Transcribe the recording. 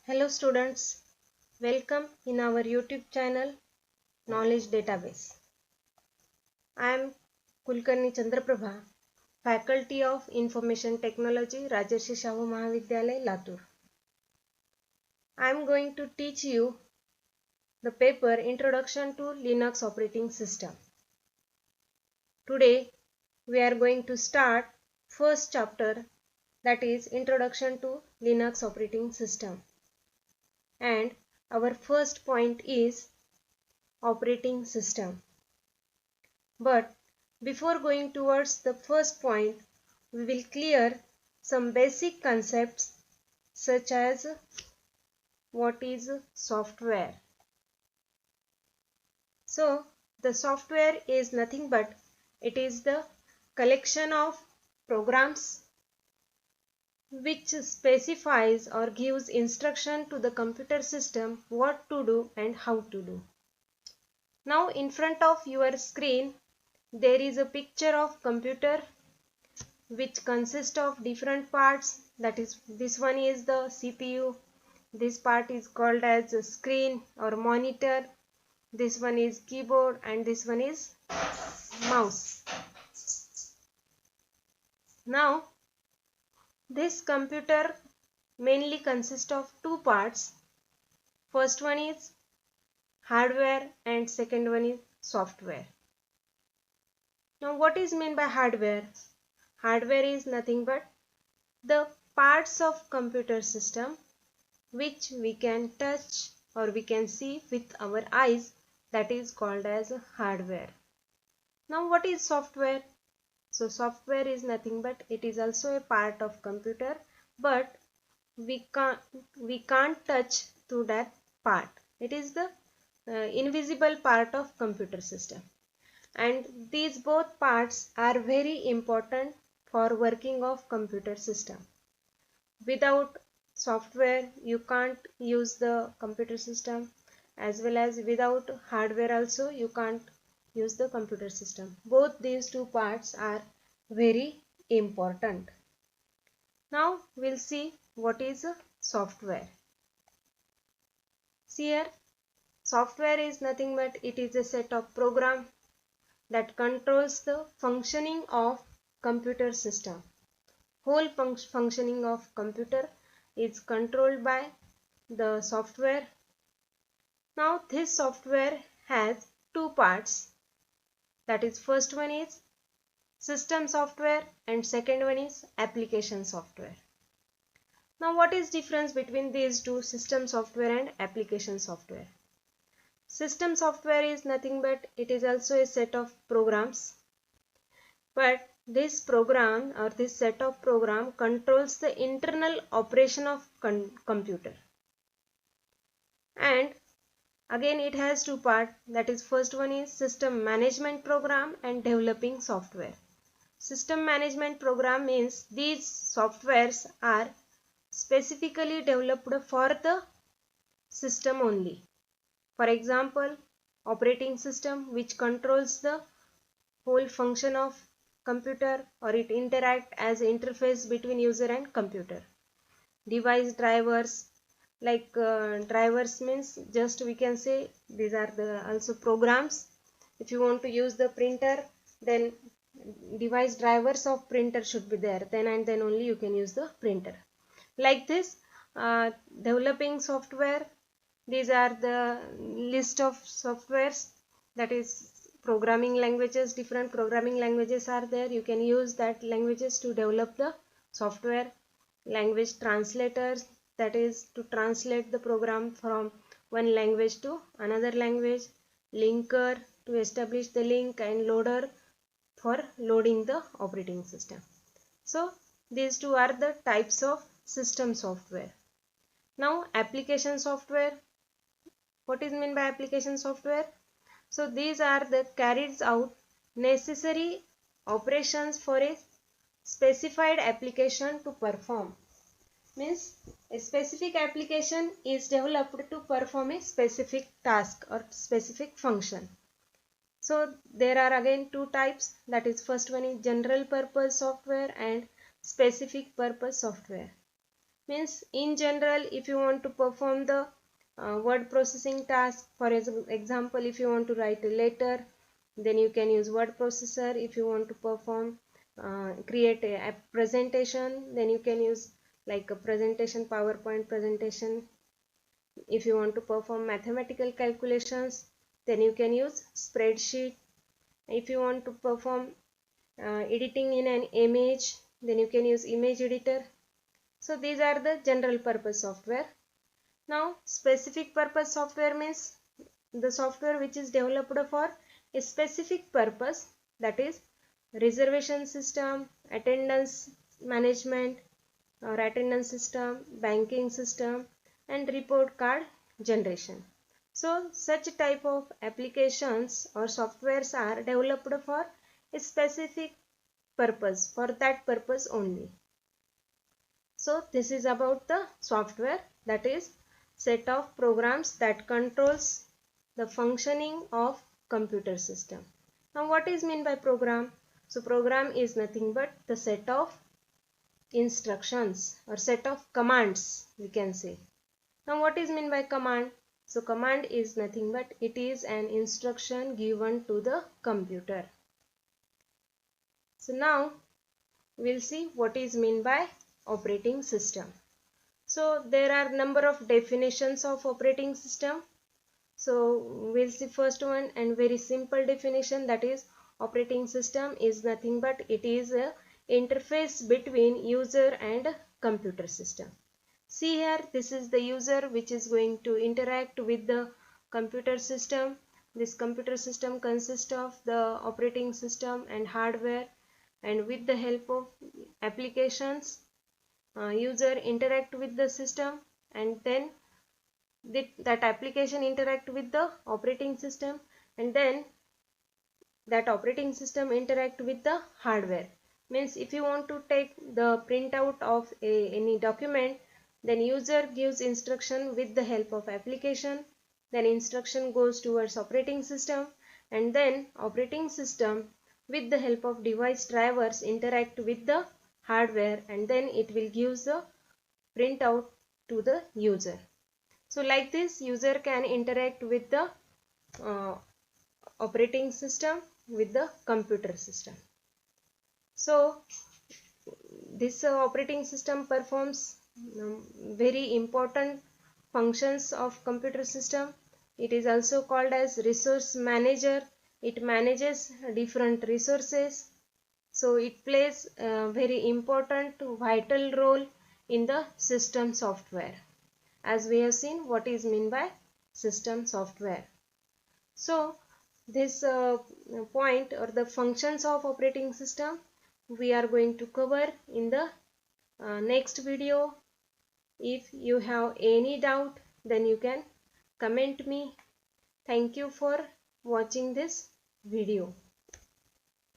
Hello students, welcome in our YouTube channel Knowledge Database. I am Kulkarni Chandraprabha, Faculty of Information Technology, Rajarshi Shahu Mahavidyalaya, Latur. I am going to teach you the paper Introduction to Linux Operating System. Today we are going to start first chapter, that is Introduction to Linux Operating System. And our first point is operating system. But before going towards the first point, we will clear some basic concepts such as what is software. So the software is nothing but it is the collection of programs which specifies or gives instruction to the computer system what to do and how to do. Now in front of your screen there is a picture of computer which consists of different parts. That is, this one is the CPU, this part is called as a screen or monitor, this one is keyboard, and this one is mouse. Now this computer mainly consists of two parts. First one is hardware and second one is software. Now what is meant by hardware? Hardware is nothing but the parts of computer system which we can touch or we can see with our eyes, that is called as hardware. Now what is software? So software is nothing but it is also a part of computer, but we can't touch to that part. It is the invisible part of computer system, and these both parts are very important for working of computer system. Without software you can't use the computer system, as well as without hardware also you can't use the computer system. Both these two parts are very important. Now we'll see what is software. See here, software is nothing but it is a set of program that controls the functioning of computer system. Whole functioning of computer is controlled by the software. Now this software has two parts, that is first one is system software and second one is application software. Now what is difference between these two, system software and application software? System software is nothing but it is also a set of programs, but this program or this set of program controls the internal operation of computer. And again it has two parts, that is first one is system management program and developing software. System management program means these softwares are specifically developed for the system only. For example, operating system which controls the whole function of computer or it interact as interface between user and computer. Device drivers, like drivers means just we can say these are the also programs. If you want to use the printer, then device drivers of printer should be there, then and then only you can use the printer. Like this, developing software, these are the list of softwares, that is programming languages. Different programming languages are there, you can use that languages to develop the software. Language translators, that is to translate the program from one language to another language. Linker, to establish the link, and loader for loading the operating system. So these two are the types of system software. Now application software, what is meant by application software? So these are the carries out necessary operations for a specified application to perform. Means a specific application is developed to perform a specific task or specific function. So there are again two types, that is first one is general purpose software and specific purpose software. Means in general, if you want to perform the word processing task, for example, if you want to write a letter, then you can use word processor. If you want to perform create a presentation, then you can use like a presentation, PowerPoint presentation. If you want to perform mathematical calculations, then you can use spreadsheet. If you want to perform editing in an image, then you can use image editor. So these are the general purpose software. Now specific purpose software means the software which is developed for a specific purpose, that is reservation system, attendance management or attendance system, banking system, and report card generation. So such type of applications or softwares are developed for a specific purpose, for that purpose only. So this is about the software, that is set of programs that controls the functioning of computer system. Now what is meant by program? So program is nothing but the set of instructions or set of commands, we can say. Now what is meant by command? So command is nothing but it is an instruction given to the computer. So now we'll see what is meant by operating system. So there are number of definitions of operating system. So we'll see first one and very simple definition, that is operating system is nothing but it is a interface between user and computer system. See here, this is the user which is going to interact with the computer system. This computer system consists of the operating system and hardware, and with the help of applications, user interact with the system, and then that application interact with the operating system, and then that operating system interact with the hardware. Means if you want to take the printout of any document, then user gives instruction with the help of application, then instruction goes towards operating system, and then operating system with the help of device drivers interact with the hardware, and then it will give the printout to the user. So like this, user can interact with the operating system with the computer system. So this operating system performs very important functions of computer system. It is also called as resource manager. It manages different resources. So it plays a very important vital role in the system software. As we have seen what is meant by system software. So this point or the functions of operating system we are going to cover in the next video. If you have any doubt, then you can comment me. Thank you for watching this video.